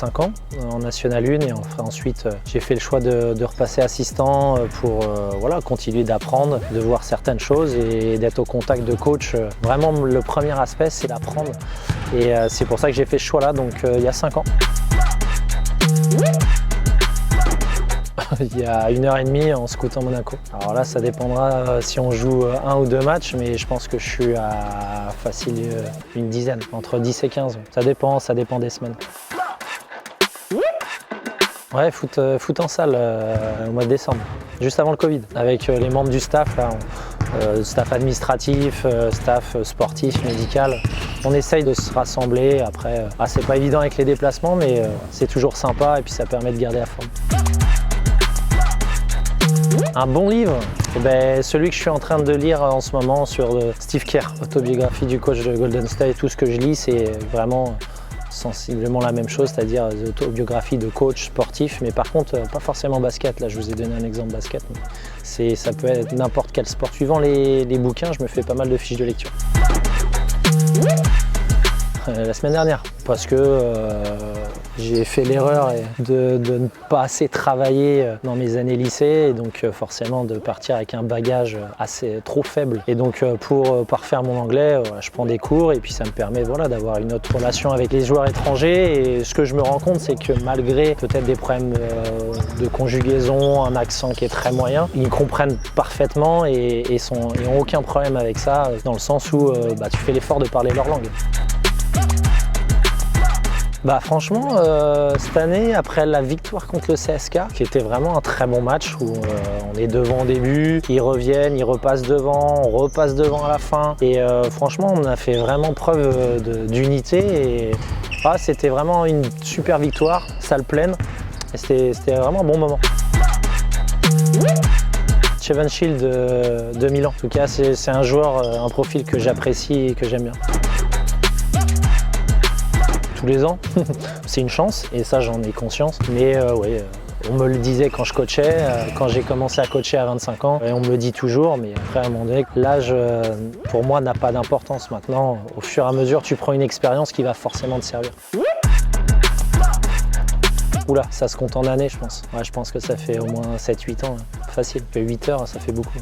5 ans en National 1 et ensuite j'ai fait le choix de repasser assistant pour voilà, continuer d'apprendre, de voir certaines choses et d'être au contact de coach. Vraiment le premier aspect c'est d'apprendre et c'est pour ça que j'ai fait ce choix-là, donc il y a 5 ans. Il y a 1h30 en scoutant Monaco. Alors là, ça dépendra si on joue 1 ou 2 matchs, mais je pense que je suis à facile une dizaine, entre 10 et 15. Ça dépend des semaines. Ouais, foot en salle au mois de décembre, juste avant le Covid, avec les membres du staff, là, staff administratif, staff sportif, médical. On essaye de se rassembler. Après, c'est pas évident avec les déplacements, mais c'est toujours sympa et puis ça permet de garder la forme. Un bon livre, celui que je suis en train de lire en ce moment sur Steve Kerr, autobiographie du coach de Golden State. Tout ce que je lis, c'est vraiment sensiblement la même chose, c'est-à-dire autobiographie de coach sportif, mais par contre, pas forcément basket. Là, je vous ai donné un exemple basket, mais ça peut être n'importe quel sport. Suivant les bouquins, je me fais pas mal de fiches de lecture. La semaine dernière, parce que j'ai fait l'erreur de ne pas assez travailler dans mes années lycée et donc forcément de partir avec un bagage trop faible. Et donc pour parfaire mon anglais, je prends des cours et puis ça me permet d'avoir une autre relation avec les joueurs étrangers. Et ce que je me rends compte, c'est que malgré peut-être des problèmes de conjugaison, un accent qui est très moyen, ils comprennent parfaitement et n'ont aucun problème avec ça, dans le sens où tu fais l'effort de parler leur langue. Franchement, cette année, après la victoire contre le CSK, qui était vraiment un très bon match où on est devant au début, ils reviennent, ils repassent devant, on repasse devant à la fin. Et franchement, on a fait vraiment preuve d'unité et c'était vraiment une super victoire, salle pleine. Et c'était vraiment un bon moment. Chevan Shield de Milan. En tout cas, c'est un joueur, un profil que j'apprécie et que j'aime bien. Tous les ans, c'est une chance et ça j'en ai conscience, mais on me le disait quand je coachais, quand j'ai commencé à coacher à 25 ans, et on me le dit toujours, mais après à un moment donné, l'âge pour moi n'a pas d'importance maintenant. Au fur et à mesure, tu prends une expérience qui va forcément te servir. Oula, ça se compte en années je pense. Ouais, je pense que ça fait au moins 7-8 ans, facile. 8 heures, ça fait beaucoup.